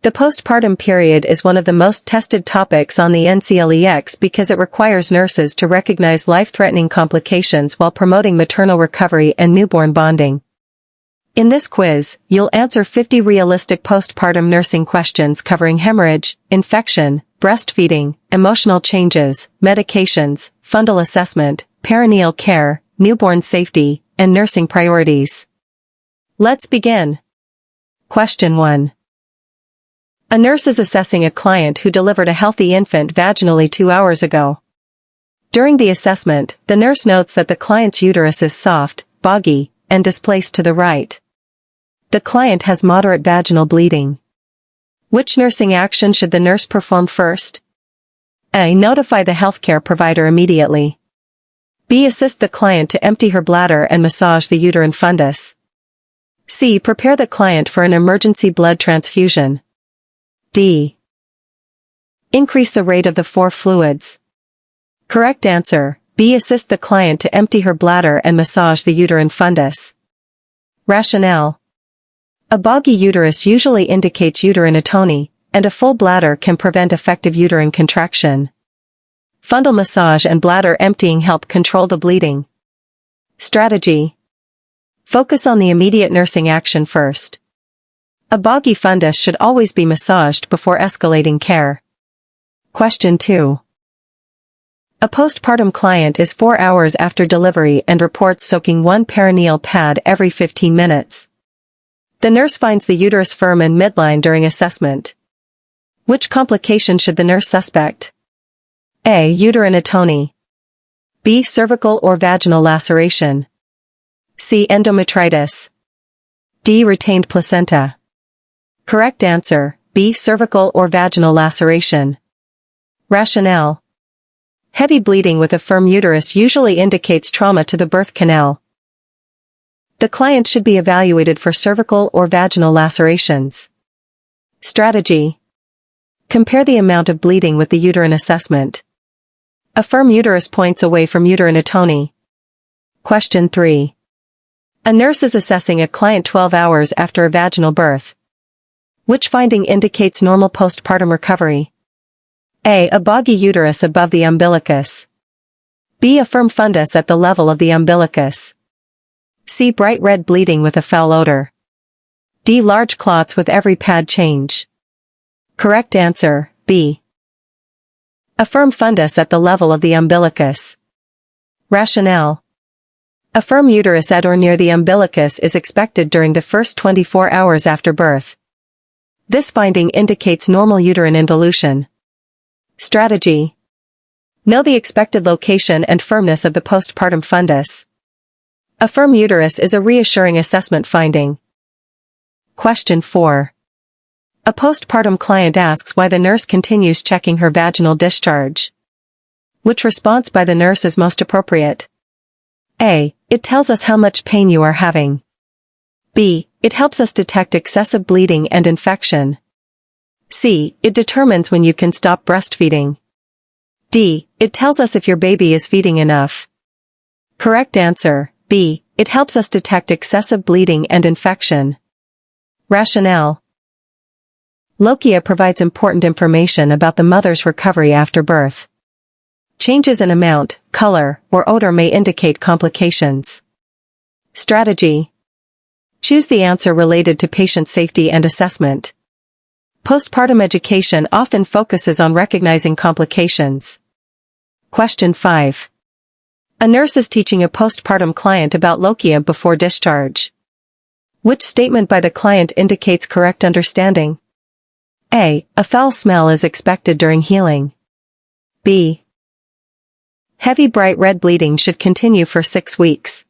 The postpartum period is one of the most tested topics on the Nclex because it requires nurses to recognize life-threatening complications while promoting maternal recovery and newborn bonding. In this quiz, you'll answer 50 realistic postpartum nursing questions covering hemorrhage, infection, breastfeeding, emotional changes, medications, fundal assessment, perineal care, newborn safety, and nursing priorities. Let's begin. Question 1. A nurse is assessing a client who delivered a healthy infant vaginally 2 hours ago. During the assessment, the nurse notes that the client's uterus is soft, boggy, and displaced to the right. The client has moderate vaginal bleeding. Which nursing action should the nurse perform first? A. Notify the healthcare provider immediately. B. Assist the client to empty her bladder and massage the uterine fundus. C. Prepare the client for an emergency blood transfusion. D. Increase the rate of the 4 fluids. Correct answer, B. Assist the client to empty her bladder and massage the uterine fundus. Rationale. A boggy uterus usually indicates uterine atony, and a full bladder can prevent effective uterine contraction. Fundal massage and bladder emptying help control the bleeding. Strategy. Focus on the immediate nursing action first. A boggy fundus should always be massaged before escalating care. Question 2. A postpartum client is 4 hours after delivery and reports soaking 1 perineal pad every 15 minutes. The nurse finds the uterus firm in midline during assessment. Which complication should the nurse suspect? A. Uterine atony. B. Cervical or vaginal laceration. C. Endometritis. D. Retained placenta. Correct answer, B. Cervical or vaginal laceration. Rationale. Heavy bleeding with a firm uterus usually indicates trauma to the birth canal. The client should be evaluated for cervical or vaginal lacerations. Strategy. Compare the amount of bleeding with the uterine assessment. A firm uterus points away from uterine atony. Question 3. A nurse is assessing a client 12 hours after a vaginal birth. Which finding indicates normal postpartum recovery? A. A boggy uterus above the umbilicus. B. A firm fundus at the level of the umbilicus. C. Bright red bleeding with a foul odor. D. Large clots with every pad change. Correct answer, B. A firm fundus at the level of the umbilicus. Rationale. A firm uterus at or near the umbilicus is expected during the first 24 hours after birth. This finding indicates normal uterine involution. Strategy. Know the expected location and firmness of the postpartum fundus. A firm uterus is a reassuring assessment finding. Question 4. A postpartum client asks why the nurse continues checking her vaginal discharge. Which response by the nurse is most appropriate? A. It tells us how much pain you are having. B. It helps us detect excessive bleeding and infection. C. It determines when you can stop breastfeeding. D. It tells us if your baby is feeding enough. Correct answer, B. It helps us detect excessive bleeding and infection. Rationale. Lochia provides important information about the mother's recovery after birth. Changes in amount, color, or odor may indicate complications. Strategy. Choose the answer related to patient safety and assessment. Postpartum education often focuses on recognizing complications. Question 5. A nurse is teaching a postpartum client about lochia before discharge. Which statement by the client indicates correct understanding? A. A foul smell is expected during healing. B. Heavy bright red bleeding should continue for 6 weeks.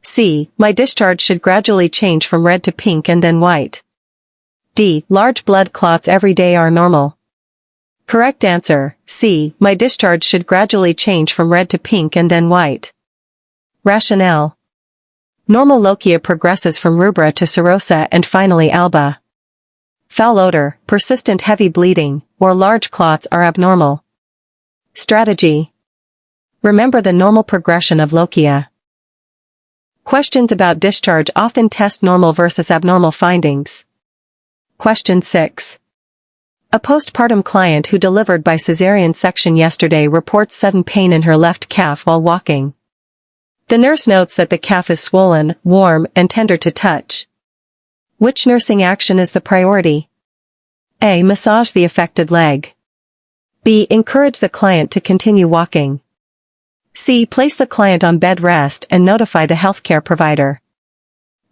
C. My discharge should gradually change from red to pink and then white. D. Large blood clots every day are normal. Correct answer, C. My discharge should gradually change from red to pink and then white. Rationale. Normal lochia progresses from rubra to serosa and finally alba. Foul odor, persistent heavy bleeding, or large clots are abnormal. Strategy. Remember the normal progression of lochia. Questions about discharge often test normal versus abnormal findings. Question 6. A postpartum client who delivered by cesarean section yesterday reports sudden pain in her left calf while walking. The nurse notes that the calf is swollen, warm, and tender to touch. Which nursing action is the priority? A. Massage the affected leg. B. Encourage the client to continue walking. C. Place the client on bed rest and notify the healthcare provider.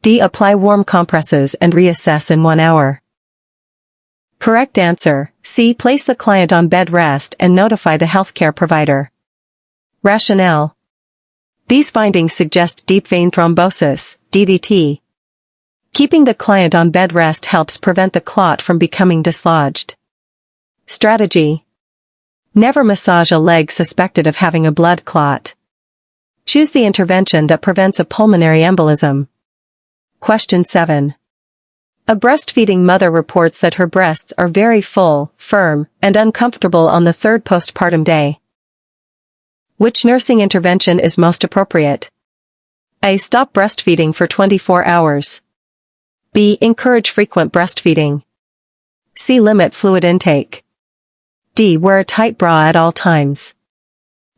D. Apply warm compresses and reassess in 1 hour. Correct answer, C. Place the client on bed rest and notify the healthcare provider. Rationale. These findings suggest deep vein thrombosis, DVT. Keeping the client on bed rest helps prevent the clot from becoming dislodged. Strategy. Never massage a leg suspected of having a blood clot. Choose the intervention that prevents a pulmonary embolism. Question 7. A breastfeeding mother reports that her breasts are very full, firm, and uncomfortable on the 3rd postpartum day. Which nursing intervention is most appropriate? A. Stop breastfeeding for 24 hours. B. Encourage frequent breastfeeding. C. Limit fluid intake. D. Wear a tight bra at all times.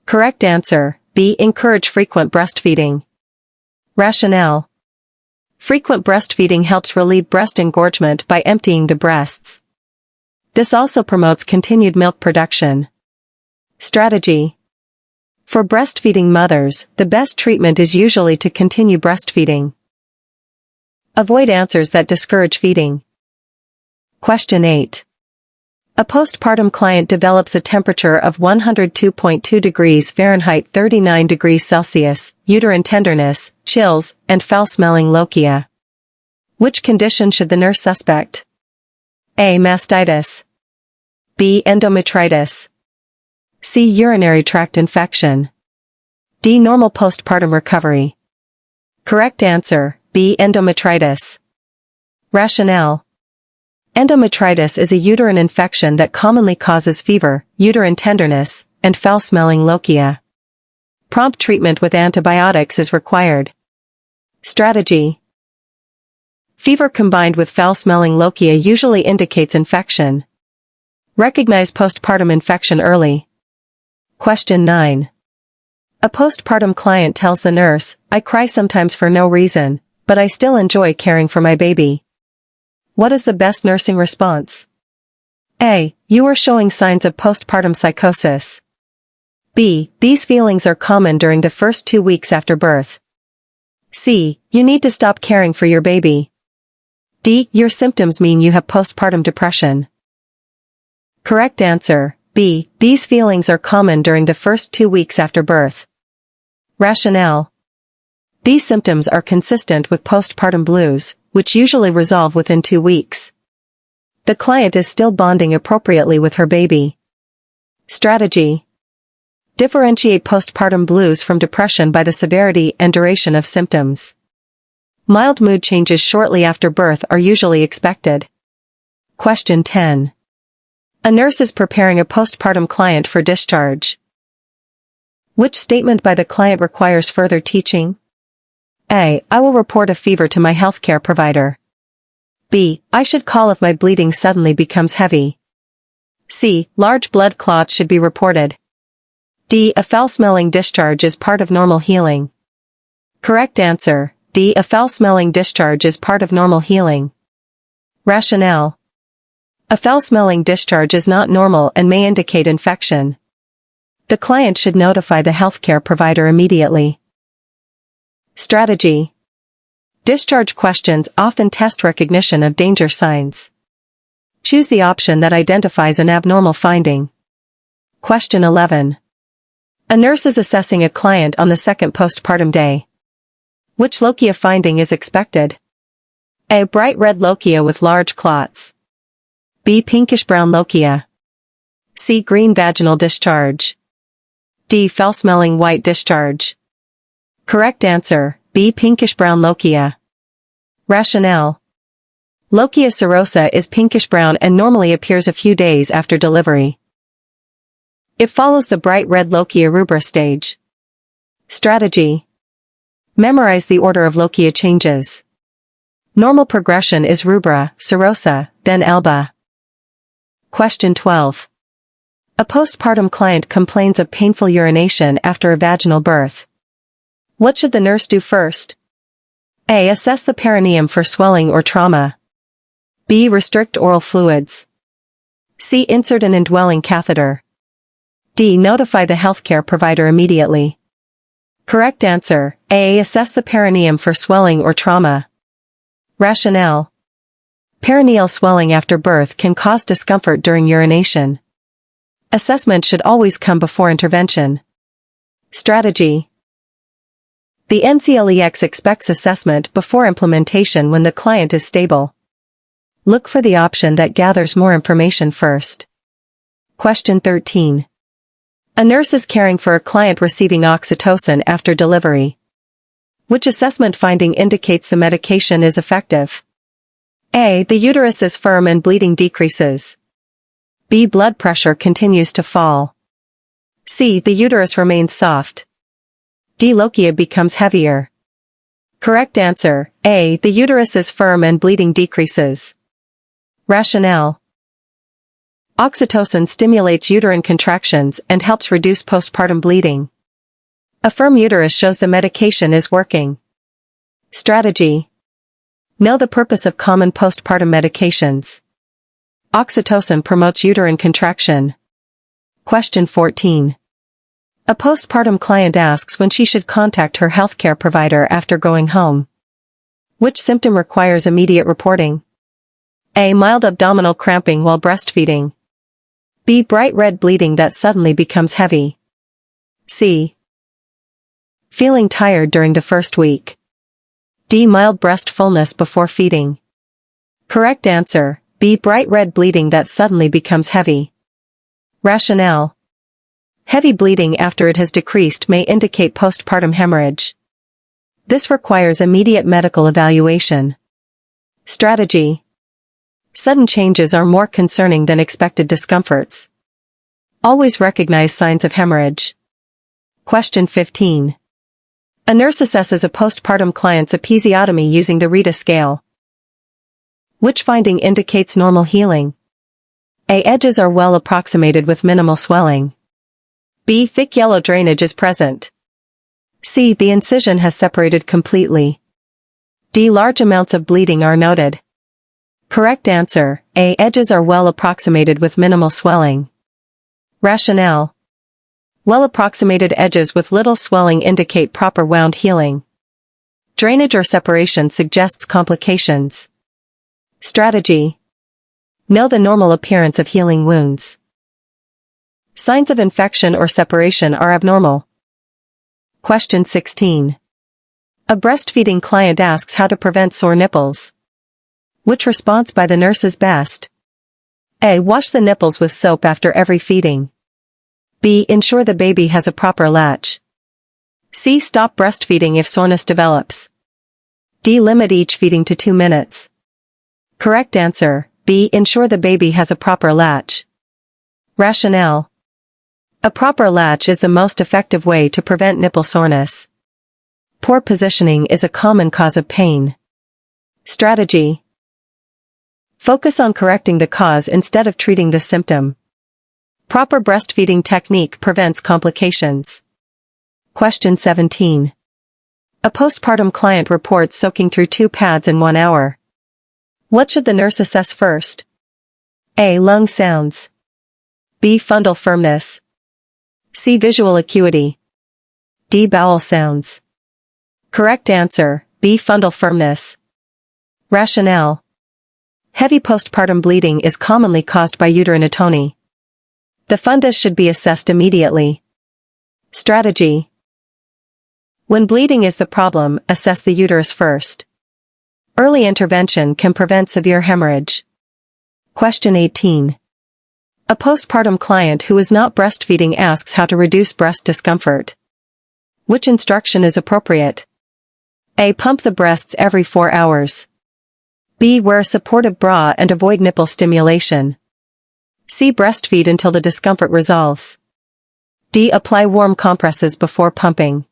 Correct answer, B. Encourage frequent breastfeeding. Rationale. Frequent breastfeeding helps relieve breast engorgement by emptying the breasts. This also promotes continued milk production. Strategy. For breastfeeding mothers, the best treatment is usually to continue breastfeeding. Avoid answers that discourage feeding. Question 8. A postpartum client develops a temperature of 102.2 degrees Fahrenheit 39 degrees Celsius, uterine tenderness, chills, and foul-smelling lochia. Which condition should the nurse suspect? A. Mastitis. B. Endometritis. C. Urinary tract infection. D. Normal postpartum recovery. Correct answer, B. Endometritis. Rationale. Endometritis is a uterine infection that commonly causes fever, uterine tenderness, and foul-smelling lochia. Prompt treatment with antibiotics is required. Strategy. Fever combined with foul-smelling lochia usually indicates infection. Recognize postpartum infection early. Question 9. A postpartum client tells the nurse, "I cry sometimes for no reason, but I still enjoy caring for my baby." What is the best nursing response? A. You are showing signs of postpartum psychosis. B. These feelings are common during the first 2 weeks after birth. C. You need to stop caring for your baby. D. Your symptoms mean you have postpartum depression. Correct answer, B. These feelings are common during the first 2 weeks after birth. Rationale. These symptoms are consistent with postpartum blues, which usually resolve within 2 weeks. The client is still bonding appropriately with her baby. Strategy. Differentiate postpartum blues from depression by the severity and duration of symptoms. Mild mood changes shortly after birth are usually expected. Question 10. A nurse is preparing a postpartum client for discharge. Which statement by the client requires further teaching? A. I will report a fever to my healthcare provider. B. I should call if my bleeding suddenly becomes heavy. C. Large blood clots should be reported. D. A foul-smelling discharge is part of normal healing. Correct answer, D. A foul-smelling discharge is part of normal healing. Rationale. A foul-smelling discharge is not normal and may indicate infection. The client should notify the healthcare provider immediately. Strategy. Discharge questions often test recognition of danger signs. Choose the option that identifies an abnormal finding. Question 11. A nurse is assessing a client on the 2nd postpartum day. Which lochia finding is expected? A. Bright red lochia with large clots. B. Pinkish-brown lochia. C. Green vaginal discharge. D. Foul-smelling white discharge. Correct answer, B. Pinkish-brown lochia. Rationale. Lochia serosa is pinkish-brown and normally appears a few days after delivery. It follows the bright red lochia rubra stage. Strategy. Memorize the order of lochia changes. Normal progression is rubra, serosa, then alba. Question 12. A postpartum client complains of painful urination after a vaginal birth. What should the nurse do first? A. Assess the perineum for swelling or trauma. B. Restrict oral fluids. C. Insert an indwelling catheter. D. Notify the healthcare provider immediately. Correct answer, A. Assess the perineum for swelling or trauma. Rationale. Perineal swelling after birth can cause discomfort during urination. Assessment should always come before intervention. Strategy. The Nclex expects assessment before implementation when the client is stable. Look for the option that gathers more information first. Question 13. A nurse is caring for a client receiving oxytocin after delivery. Which assessment finding indicates the medication is effective? A. The uterus is firm and bleeding decreases. B. Blood pressure continues to fall. C. The uterus remains soft. D. Lochia becomes heavier. Correct answer, A. The uterus is firm and bleeding decreases. Rationale. Oxytocin stimulates uterine contractions and helps reduce postpartum bleeding. A firm uterus shows the medication is working. Strategy. Know the purpose of common postpartum medications. Oxytocin promotes uterine contraction. Question 14. A postpartum client asks when she should contact her healthcare provider after going home. Which symptom requires immediate reporting? A. Mild abdominal cramping while breastfeeding. B. Bright red bleeding that suddenly becomes heavy. C. Feeling tired during the first week. D. Mild breast fullness before feeding. Correct answer, B. Bright red bleeding that suddenly becomes heavy. Rationale. Heavy bleeding after it has decreased may indicate postpartum hemorrhage. This requires immediate medical evaluation. Strategy. Sudden changes are more concerning than expected discomforts. Always recognize signs of hemorrhage. Question 15. A nurse assesses a postpartum client's episiotomy using the Rita scale. Which finding indicates normal healing? A. Edges are well approximated with minimal swelling. B. Thick yellow drainage is present. C. The incision has separated completely. D. Large amounts of bleeding are noted. Correct answer, A. Edges are well approximated with minimal swelling. Rationale. Well-approximated edges with little swelling indicate proper wound healing. Drainage or separation suggests complications. Strategy. Know the normal appearance of healing wounds. Signs of infection or separation are abnormal. Question 16. A breastfeeding client asks how to prevent sore nipples. Which response by the nurse is best? A. Wash the nipples with soap after every feeding. B. Ensure the baby has a proper latch. C. Stop breastfeeding if soreness develops. D. Limit each feeding to 2 minutes. Correct answer, B. Ensure the baby has a proper latch. Rationale. A proper latch is the most effective way to prevent nipple soreness. Poor positioning is a common cause of pain. Strategy. Focus on correcting the cause instead of treating the symptom. Proper breastfeeding technique prevents complications. Question 17. A postpartum client reports soaking through 2 pads in 1 hour. What should the nurse assess first? A. Lung sounds. B. Fundal firmness. C. Visual acuity. D. Bowel sounds. Correct answer, B. Fundal firmness. Rationale. Heavy postpartum bleeding is commonly caused by uterine atony. The fundus should be assessed immediately. Strategy. When bleeding is the problem, assess the uterus first. Early intervention can prevent severe hemorrhage. Question 18. A postpartum client who is not breastfeeding asks how to reduce breast discomfort. Which instruction is appropriate? A. Pump the breasts every 4 hours. B. Wear a supportive bra and avoid nipple stimulation. C. Breastfeed until the discomfort resolves. D. Apply warm compresses before pumping.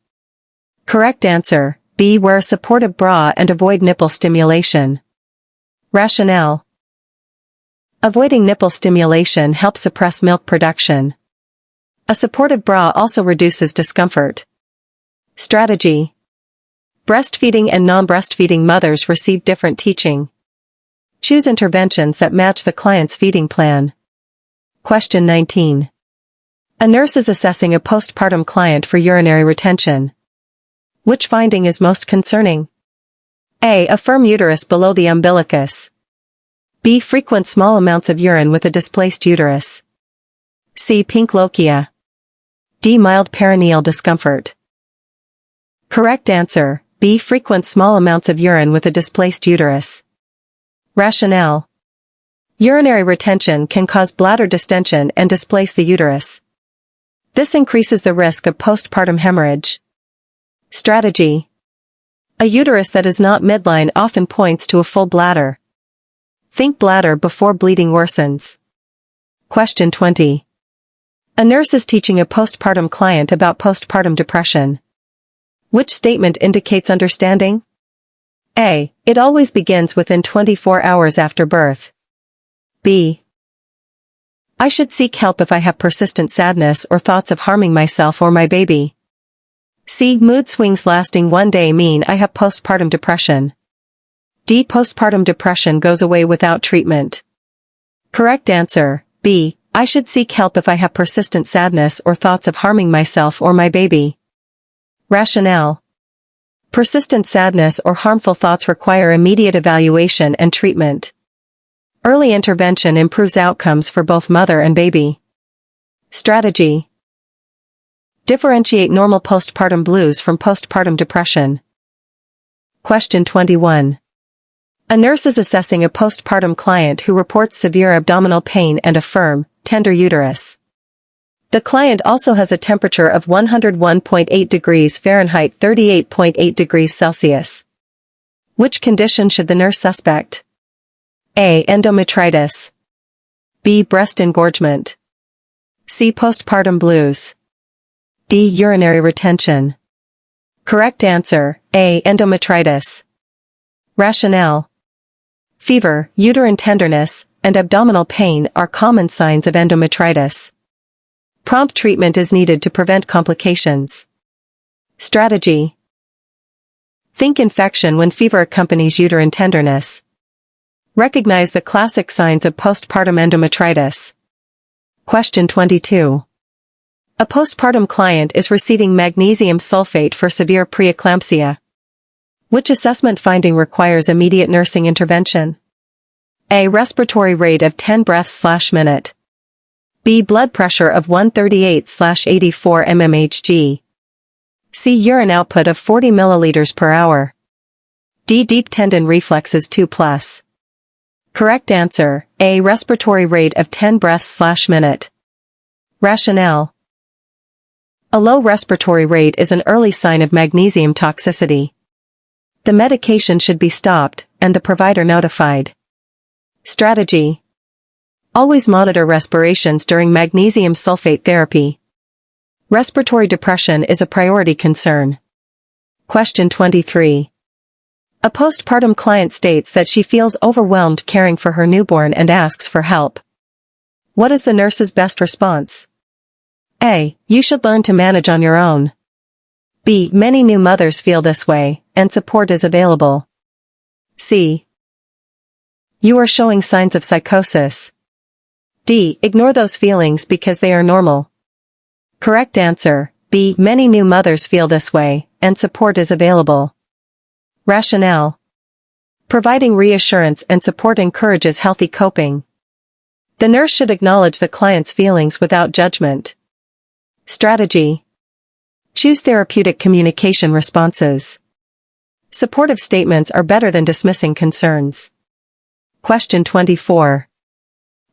Correct answer, B. Wear a supportive bra and avoid nipple stimulation. Rationale. Avoiding nipple stimulation helps suppress milk production. A supportive bra also reduces discomfort. Strategy. Breastfeeding and non-breastfeeding mothers receive different teaching. Choose interventions that match the client's feeding plan. Question 19. A nurse is assessing a postpartum client for urinary retention. Which finding is most concerning? A. A firm uterus below the umbilicus. B. Frequent small amounts of urine with a displaced uterus. C. Pink lochia. D. Mild perineal discomfort. Correct answer, B. Frequent small amounts of urine with a displaced uterus. Rationale. Urinary retention can cause bladder distension and displace the uterus. This increases the risk of postpartum hemorrhage. Strategy. A uterus that is not midline often points to a full bladder. Think bladder before bleeding worsens. Question 20. A nurse is teaching a postpartum client about postpartum depression. Which statement indicates understanding? A. It always begins within 24 hours after birth. B. I should seek help if I have persistent sadness or thoughts of harming myself or my baby. C. Mood swings lasting one day mean I have postpartum depression. D. Postpartum depression goes away without treatment. Correct answer, B. I should seek help if I have persistent sadness or thoughts of harming myself or my baby. Rationale. Persistent sadness or harmful thoughts require immediate evaluation and treatment. Early intervention improves outcomes for both mother and baby. Strategy. Differentiate normal postpartum blues from postpartum depression. Question 21. A nurse is assessing a postpartum client who reports severe abdominal pain and a firm, tender uterus. The client also has a temperature of 101.8 degrees Fahrenheit 38.8 degrees Celsius. Which condition should the nurse suspect? A. Endometritis. B. Breast engorgement. C. Postpartum blues. D. Urinary retention. Correct answer, A. Endometritis. Rationale. Fever, uterine tenderness, and abdominal pain are common signs of endometritis. Prompt treatment is needed to prevent complications. Strategy. Think infection when fever accompanies uterine tenderness. Recognize the classic signs of postpartum endometritis. Question 22. A postpartum client is receiving magnesium sulfate for severe preeclampsia. Which assessment finding requires immediate nursing intervention? A. Respiratory rate of 10 breaths/minute. B. Blood pressure of 138/84 mmHg. C. Urine output of 40 milliliters per hour. D. Deep tendon reflexes 2+. Correct answer, A. Respiratory rate of 10 breaths/minute. Rationale. A low respiratory rate is an early sign of magnesium toxicity. The medication should be stopped, and the provider notified. Strategy. Always monitor respirations during magnesium sulfate therapy. Respiratory depression is a priority concern. Question 23. A postpartum client states that she feels overwhelmed caring for her newborn and asks for help. What is the nurse's best response? A. You should learn to manage on your own. B. Many new mothers feel this way, and support is available. C. You are showing signs of psychosis. D. Ignore those feelings because they are normal. Correct answer, B. Many new mothers feel this way, and support is available. Rationale. Providing reassurance and support encourages healthy coping. The nurse should acknowledge the client's feelings without judgment. Strategy. Choose therapeutic communication responses. Supportive statements are better than dismissing concerns. Question 24.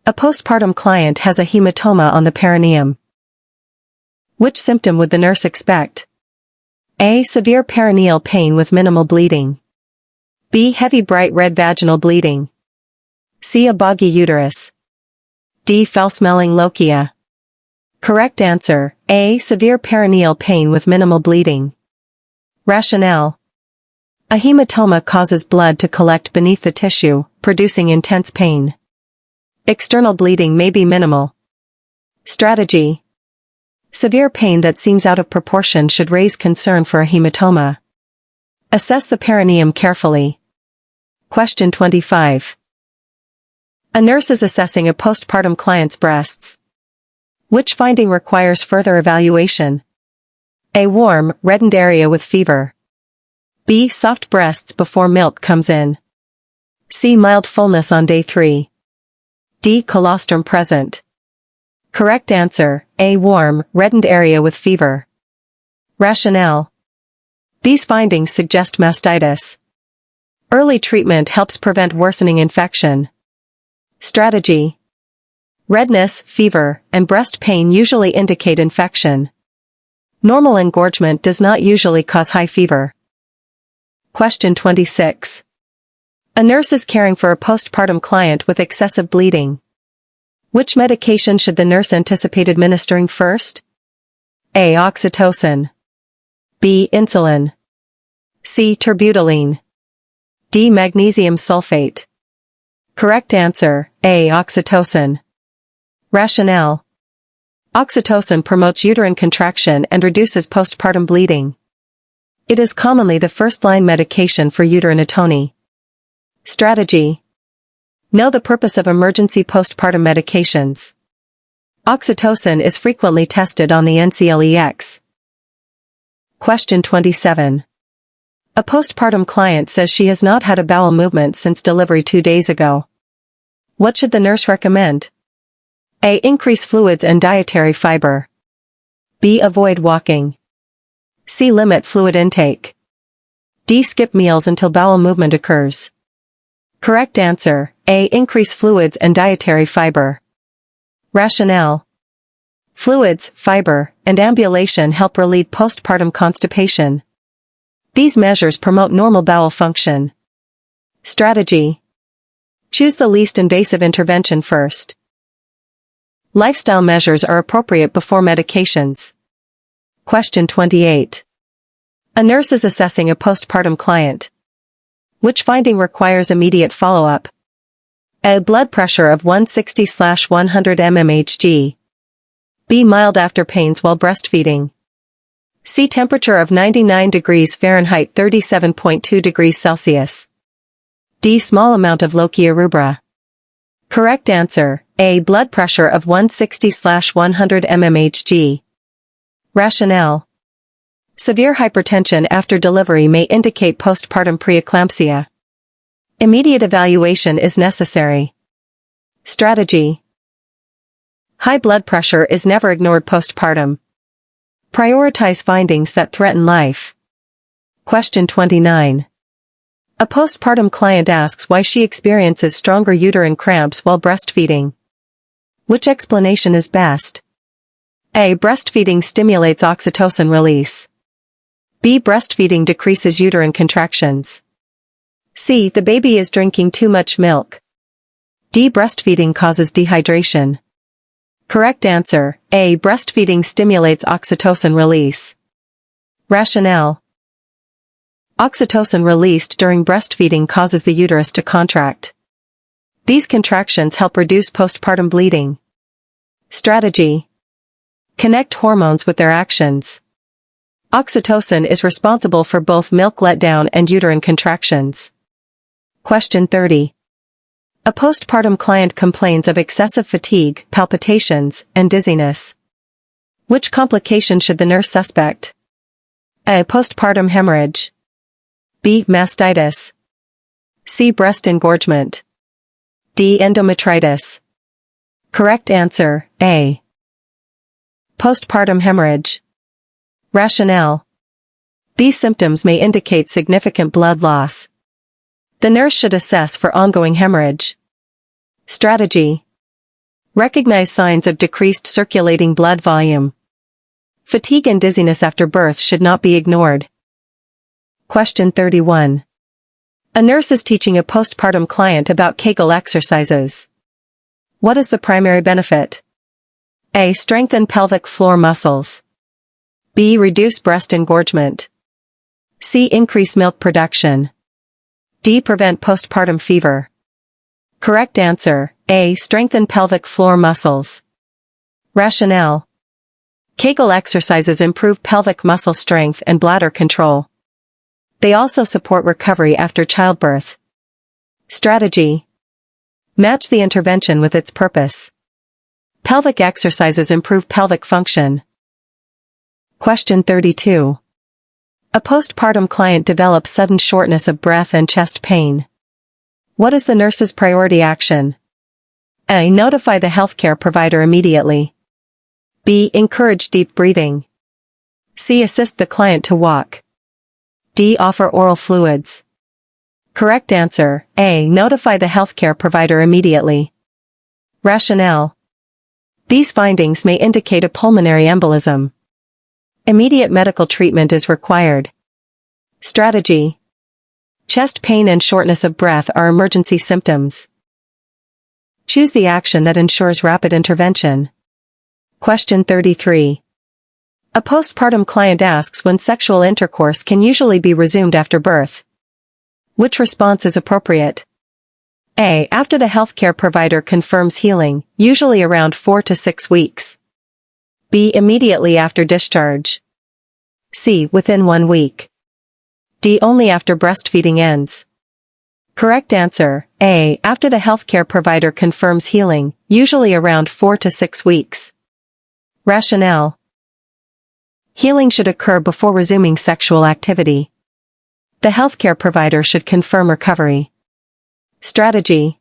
A postpartum client has a hematoma on the perineum. Which symptom would the nurse expect? A. Severe perineal pain with minimal bleeding. B. Heavy bright red vaginal bleeding. C. A boggy uterus. D. Foul-smelling lochia. Correct answer, A. Severe perineal pain with minimal bleeding. Rationale. A hematoma causes blood to collect beneath the tissue, producing intense pain. External bleeding may be minimal. Strategy. Severe pain that seems out of proportion should raise concern for a hematoma. Assess the perineum carefully. Question 25. A nurse is assessing a postpartum client's breasts. Which finding requires further evaluation? A. Warm, reddened area with fever. B. Soft breasts before milk comes in. C. Mild fullness on day 3. D. Colostrum present. Correct answer, A. Warm, reddened area with fever. Rationale. These findings suggest mastitis. Early treatment helps prevent worsening infection. Strategy. Redness, fever, and breast pain usually indicate infection. Normal engorgement does not usually cause high fever. Question 26. A nurse is caring for a postpartum client with excessive bleeding. Which medication should the nurse anticipate administering first? A. Oxytocin. B. Insulin. C. Terbutaline. D. Magnesium sulfate. Correct answer, A. Oxytocin. Rationale. Oxytocin promotes uterine contraction and reduces postpartum bleeding. It is commonly the first-line medication for uterine atony. Strategy. Know the purpose of emergency postpartum medications. Oxytocin is frequently tested on the Nclex. Question 27. A postpartum client says she has not had a bowel movement since delivery 2 days ago. What should the nurse recommend? A. Increase fluids and dietary fiber. B. Avoid walking. C. Limit fluid intake. D. Skip meals until bowel movement occurs. Correct answer, A. Increase fluids and dietary fiber. Rationale. Fluids, fiber, and ambulation help relieve postpartum constipation. These measures promote normal bowel function. Strategy. Choose the least invasive intervention first. Lifestyle measures are appropriate before medications. Question 28. A nurse is assessing a postpartum client. Which finding requires immediate follow-up? A. Blood pressure of 160/100 mmHg. B. Mild after pains while breastfeeding. C. Temperature of 99 degrees Fahrenheit 37.2 degrees Celsius. D. Small amount of lochia rubra. Correct answer, A. Blood pressure of 160/100 mmHg. Rationale. Severe hypertension after delivery may indicate postpartum preeclampsia. Immediate evaluation is necessary. Strategy. High blood pressure is never ignored postpartum. Prioritize findings that threaten life. Question 29. A postpartum client asks why she experiences stronger uterine cramps while breastfeeding. Which explanation is best? A. Breastfeeding stimulates oxytocin release. B. Breastfeeding decreases uterine contractions. C. The baby is drinking too much milk. D. Breastfeeding causes dehydration. Correct answer, A. Breastfeeding stimulates oxytocin release. Rationale. Oxytocin released during breastfeeding causes the uterus to contract. These contractions help reduce postpartum bleeding. Strategy. Connect hormones with their actions. Oxytocin is responsible for both milk letdown and uterine contractions. Question 30. A postpartum client complains of excessive fatigue, palpitations, and dizziness. Which complication should the nurse suspect? A. Postpartum hemorrhage. B. Mastitis. C. Breast engorgement. D. Endometritis. Correct answer, A. Postpartum hemorrhage. Rationale. These symptoms may indicate significant blood loss. The nurse should assess for ongoing hemorrhage. Strategy. Recognize signs of decreased circulating blood volume. Fatigue and dizziness after birth should not be ignored. Question 31. A nurse is teaching a postpartum client about Kegel exercises. What is the primary benefit? A. Strengthen pelvic floor muscles. B. Reduce breast engorgement. C. Increase milk production. D. Prevent postpartum fever. Correct answer, A. Strengthen pelvic floor muscles. Rationale. Kegel exercises improve pelvic muscle strength and bladder control. They also support recovery after childbirth. Strategy. Match the intervention with its purpose. Pelvic exercises improve pelvic function. Question 32. A postpartum client develops sudden shortness of breath and chest pain. What is the nurse's priority action? A. Notify the healthcare provider immediately. B. Encourage deep breathing. C. Assist the client to walk. D. Offer oral fluids. Correct answer, A. Notify the healthcare provider immediately. Rationale. These findings may indicate a pulmonary embolism. Immediate medical treatment is required. Strategy. Chest pain and shortness of breath are emergency symptoms. Choose the action that ensures rapid intervention. Question 33. A postpartum client asks when sexual intercourse can usually be resumed after birth. Which response is appropriate? A. After the healthcare provider confirms healing, usually around 4 to 6 weeks. B. Immediately after discharge. C. Within 1 week. D. Only after breastfeeding ends. Correct answer, A. After the healthcare provider confirms healing, usually around 4 to 6 weeks. Rationale. Healing should occur before resuming sexual activity. The healthcare provider should confirm recovery. Strategy.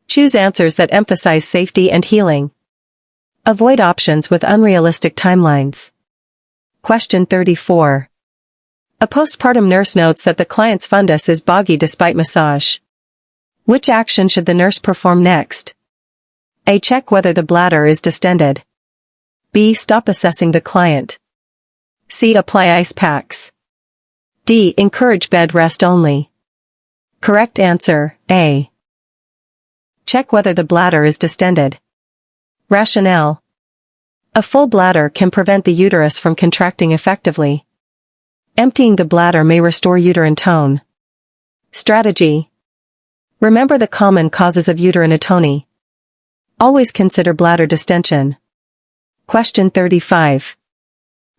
Choose answers that emphasize safety and healing. Avoid options with unrealistic timelines. Question 34. A postpartum nurse notes that the client's fundus is boggy despite massage. Which action should the nurse perform next? A. Check whether the bladder is distended. B. Stop assessing the client. C. Apply ice packs. D. Encourage bed rest only. Correct answer, A. Check whether the bladder is distended. Rationale. A full bladder can prevent the uterus from contracting effectively. Emptying the bladder may restore uterine tone. Strategy. Remember the common causes of uterine atony. Always consider bladder distension. Question 35.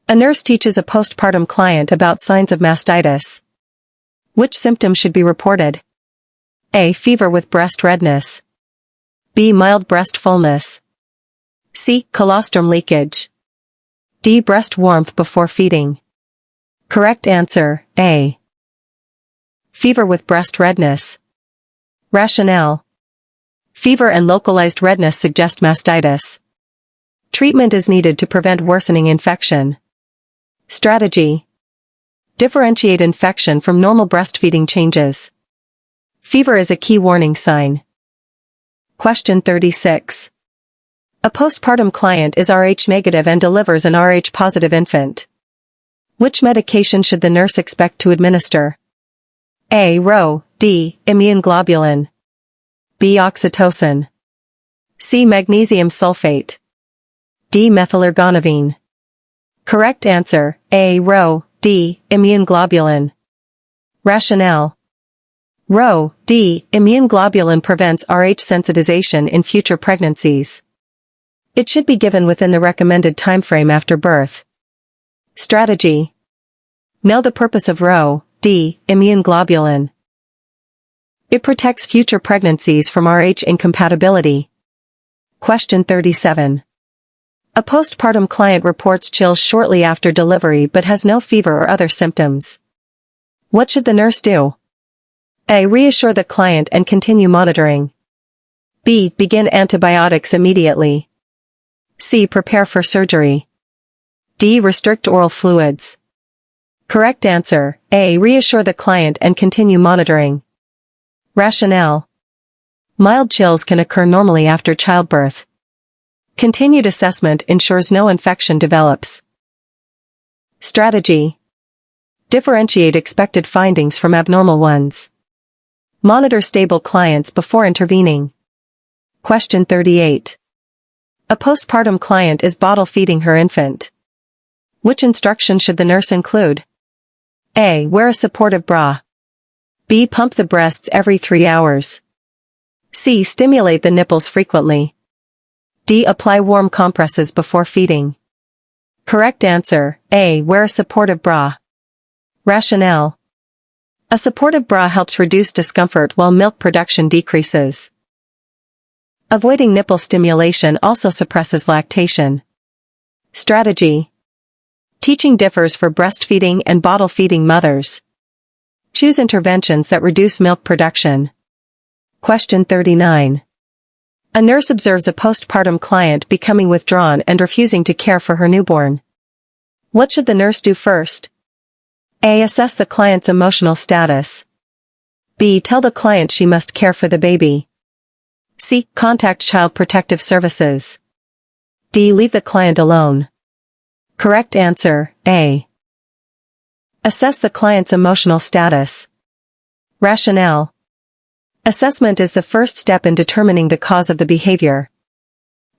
A nurse teaches a postpartum client about signs of mastitis. Which symptoms should be reported? A. Fever with breast redness. B. Mild breast fullness. C. Colostrum leakage. D. Breast warmth before feeding. Correct answer, A. Fever with breast redness. Rationale. Fever and localized redness suggest mastitis. Treatment is needed to prevent worsening infection. Strategy. Differentiate infection from normal breastfeeding changes. Fever is a key warning sign. Question 36. A postpartum client is Rh negative and delivers an Rh positive infant. Which medication should the nurse expect to administer? A. Rho. D. Immune globulin. B. Oxytocin. C. Magnesium sulfate. D. Methylergonavine. Correct answer, A. Rho. D. Immune globulin. Rationale. Rho. D. Immune globulin prevents Rh sensitization in future pregnancies. It should be given within the recommended timeframe after birth. Strategy. Know the purpose of Rho. D. Immune globulin. It protects future pregnancies from Rh incompatibility. Question 37. A postpartum client reports chills shortly after delivery but has no fever or other symptoms. What should the nurse do? A. Reassure the client and continue monitoring. B. Begin antibiotics immediately. C. Prepare for surgery. D. Restrict oral fluids. Correct answer, A. Reassure the client and continue monitoring. Rationale. Mild chills can occur normally after childbirth. Continued assessment ensures no infection develops. Strategy. Differentiate expected findings from abnormal ones. Monitor stable clients before intervening. Question 38. A postpartum client is bottle feeding her infant. Which instruction should the nurse include? A. Wear a supportive bra. B. Pump the breasts every 3 hours. C. Stimulate the nipples frequently. D. Apply warm compresses before feeding. Correct answer, A. Wear a supportive bra. Rationale. A supportive bra helps reduce discomfort while milk production decreases. Avoiding nipple stimulation also suppresses lactation. Strategy. Teaching differs for breastfeeding and bottle-feeding mothers. Choose interventions that reduce milk production. Question 39. A nurse observes a postpartum client becoming withdrawn and refusing to care for her newborn. What should the nurse do first? A. Assess the client's emotional status. B. Tell the client she must care for the baby. C. Contact Child Protective Services. D. Leave the client alone. Correct answer, A. Assess the client's emotional status. Rationale. Assessment is the first step in determining the cause of the behavior.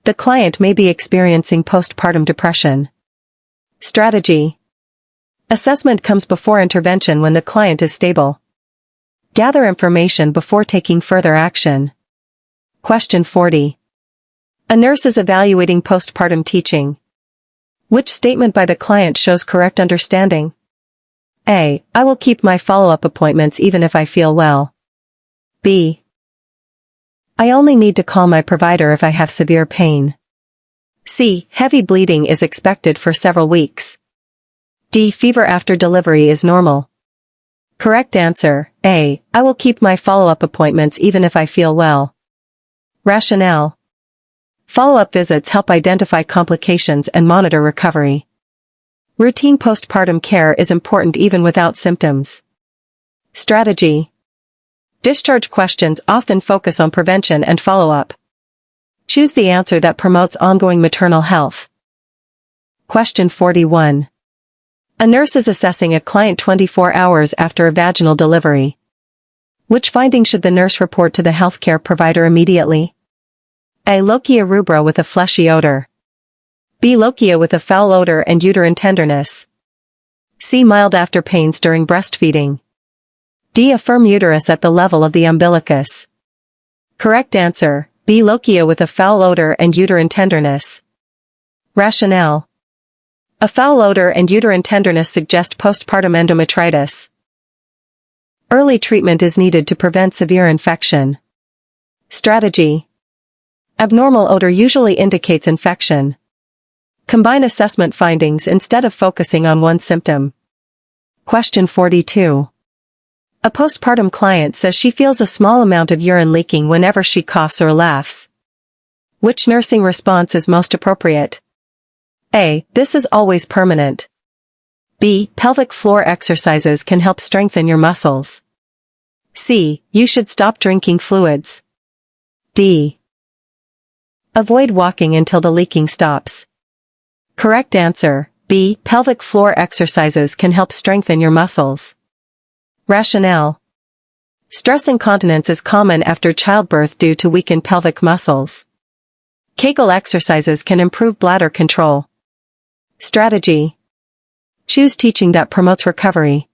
The client may be experiencing postpartum depression. Strategy. Assessment comes before intervention when the client is stable. Gather information before taking further action. Question 40. A nurse is evaluating postpartum teaching. Which statement by the client shows correct understanding? A. I will keep my follow-up appointments even if I feel well. B. I only need to call my provider if I have severe pain. C. Heavy bleeding is expected for several weeks. D. Fever after delivery is normal. Correct answer, A. I will keep my follow-up appointments even if I feel well. Rationale. Follow-up visits help identify complications and monitor recovery. Routine postpartum care is important even without symptoms. Strategy. Discharge questions often focus on prevention and follow-up. Choose the answer that promotes ongoing maternal health. Question 41. A nurse is assessing a client 24 hours after a vaginal delivery. Which finding should the nurse report to the healthcare provider immediately? A. Lochia rubra with a fleshy odor. B. Lochia with a foul odor and uterine tenderness. C. Mild after pains during breastfeeding. D. A firm uterus at the level of the umbilicus. Correct answer, B. Lochia with a foul odor and uterine tenderness. Rationale. A foul odor and uterine tenderness suggest postpartum endometritis. Early treatment is needed to prevent severe infection. Strategy. Abnormal odor usually indicates infection. Combine assessment findings instead of focusing on one symptom. Question 42. A postpartum client says she feels a small amount of urine leaking whenever she coughs or laughs. Which nursing response is most appropriate? A. This is always permanent. B. Pelvic floor exercises can help strengthen your muscles. C. You should stop drinking fluids. D. Avoid walking until the leaking stops. Correct answer, B. Pelvic floor exercises can help strengthen your muscles. Rationale. Stress incontinence is common after childbirth due to weakened pelvic muscles. Kegel exercises can improve bladder control. Strategy. Choose teaching that promotes recovery.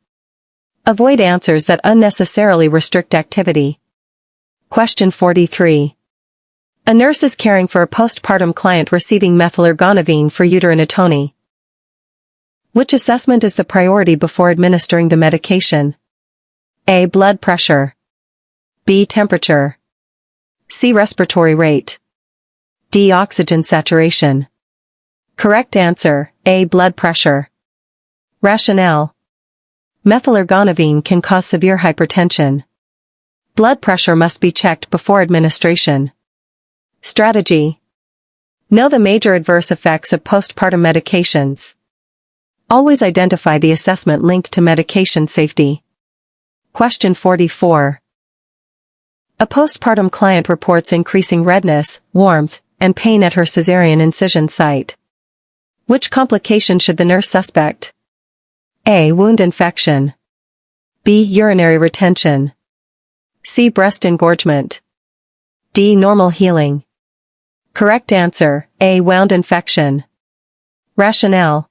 Avoid answers that unnecessarily restrict activity. Question 43. A nurse is caring for a postpartum client receiving methylorgonavine for uterine atony. Which assessment is the priority before administering the medication? A. Blood pressure. B. Temperature. C. Respiratory rate. D. Oxygen saturation. Correct answer, A. Blood pressure. Rationale. Methylorgonavine can cause severe hypertension. Blood pressure must be checked before administration. Strategy. Know the major adverse effects of postpartum medications. Always identify the assessment linked to medication safety. Question 44. A postpartum client reports increasing redness, warmth, and pain at her cesarean incision site. Which complication should the nurse suspect? A. Wound infection. B. Urinary retention. C. Breast engorgement. D. Normal healing. Correct answer, A. Wound infection. Rationale.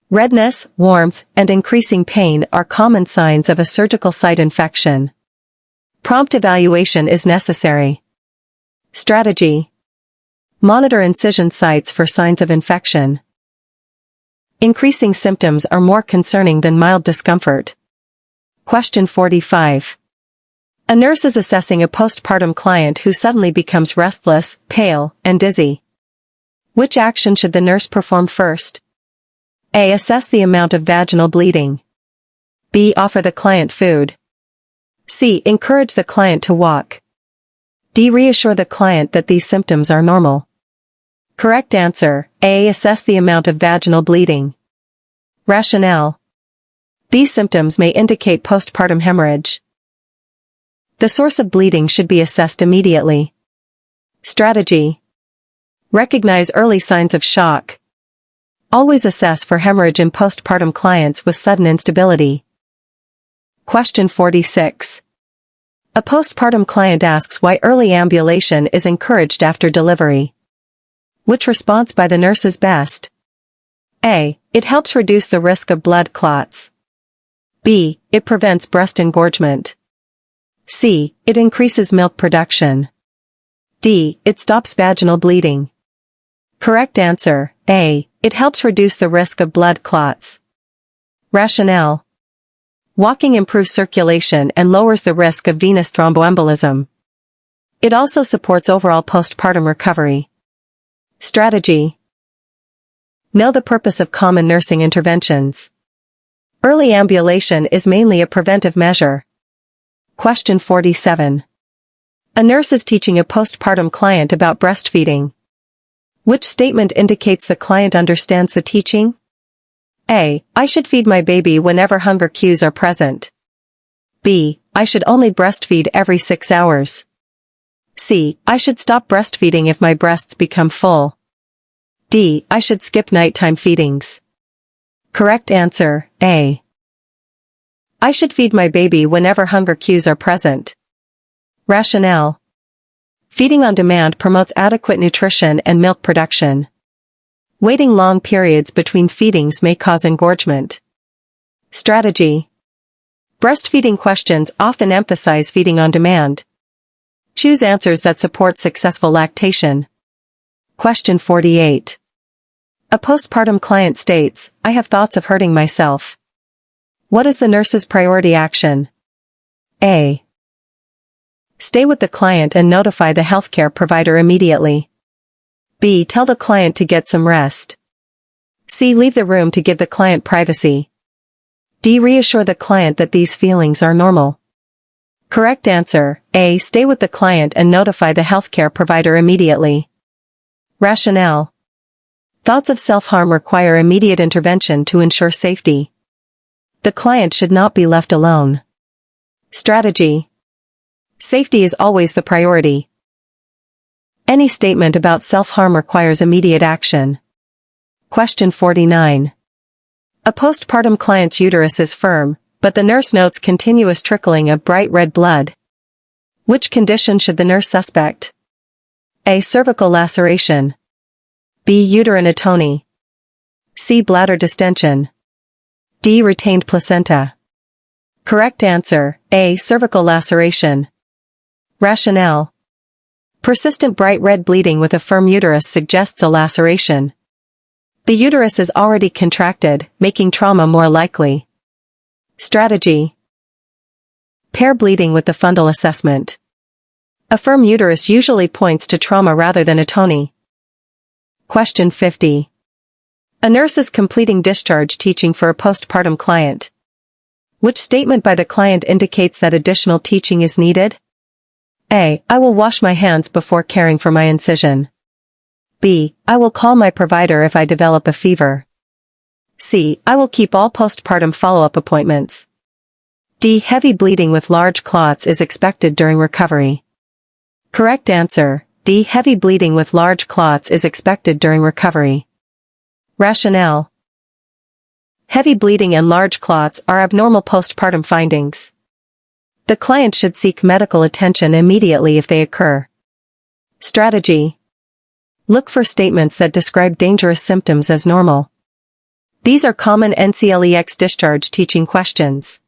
Redness, warmth, and increasing pain are common signs of a surgical site infection. Prompt evaluation is necessary. Strategy. Monitor incision sites for signs of infection. Increasing symptoms are more concerning than mild discomfort. Question 45. A nurse is assessing a postpartum client who suddenly becomes restless, pale, and dizzy. Which action should the nurse perform first? A. Assess the amount of vaginal bleeding. B. Offer the client food. C. Encourage the client to walk. D. Reassure the client that these symptoms are normal. Correct answer, A. Assess the amount of vaginal bleeding. Rationale. These symptoms may indicate postpartum hemorrhage. The source of bleeding should be assessed immediately. Strategy. Recognize early signs of shock. Always assess for hemorrhage in postpartum clients with sudden instability. Question 46. A postpartum client asks why early ambulation is encouraged after delivery. Which response by the nurse is best? A. It helps reduce the risk of blood clots. B. It prevents breast engorgement. C. It increases milk production. D. It stops vaginal bleeding. Correct answer, A. It helps reduce the risk of blood clots. Rationale. Walking improves circulation and lowers the risk of venous thromboembolism. It also supports overall postpartum recovery. Strategy. Know the purpose of common nursing interventions. Early ambulation is mainly a preventive measure. Question 47. A nurse is teaching a postpartum client about breastfeeding. Which statement indicates the client understands the teaching? A. I should feed my baby whenever hunger cues are present. B. I should only breastfeed every 6 hours. C. I should stop breastfeeding if my breasts become full. D. I should skip nighttime feedings. Correct answer, A. I should feed my baby whenever hunger cues are present. Rationale. Feeding on demand promotes adequate nutrition and milk production. Waiting long periods between feedings may cause engorgement. Strategy. Breastfeeding questions often emphasize feeding on demand. Choose answers that support successful lactation. Question 48. A postpartum client states, I have thoughts of hurting myself. What is the nurse's priority action? A. Stay with the client and notify the healthcare provider immediately. B. Tell the client to get some rest. C. Leave the room to give the client privacy. D. Reassure the client that these feelings are normal. Correct answer, A. Stay with the client and notify the healthcare provider immediately. Rationale. Thoughts of self-harm require immediate intervention to ensure safety. The client should not be left alone. Strategy. Safety is always the priority. Any statement about self-harm requires immediate action. Question 49. A postpartum client's uterus is firm, but the nurse notes continuous trickling of bright red blood. Which condition should the nurse suspect? A. Cervical laceration. B. Uterine atony. C. Bladder distension. D. Retained placenta. Correct answer, A. Cervical laceration. Rationale. Persistent bright red bleeding with a firm uterus suggests a laceration. The uterus is already contracted, making trauma more likely. Strategy. Pair bleeding with the fundal assessment. A firm uterus usually points to trauma rather than atony. Question 50. A nurse is completing discharge teaching for a postpartum client. Which statement by the client indicates that additional teaching is needed? A. I will wash my hands before caring for my incision. B. I will call my provider if I develop a fever. C. I will keep all postpartum follow-up appointments. D. Heavy bleeding with large clots is expected during recovery. Correct answer, D. Heavy bleeding with large clots is expected during recovery. Rationale. Heavy bleeding and large clots are abnormal postpartum findings. The client should seek medical attention immediately if they occur. Strategy. Look for statements that describe dangerous symptoms as normal. These are common Nclex discharge teaching questions.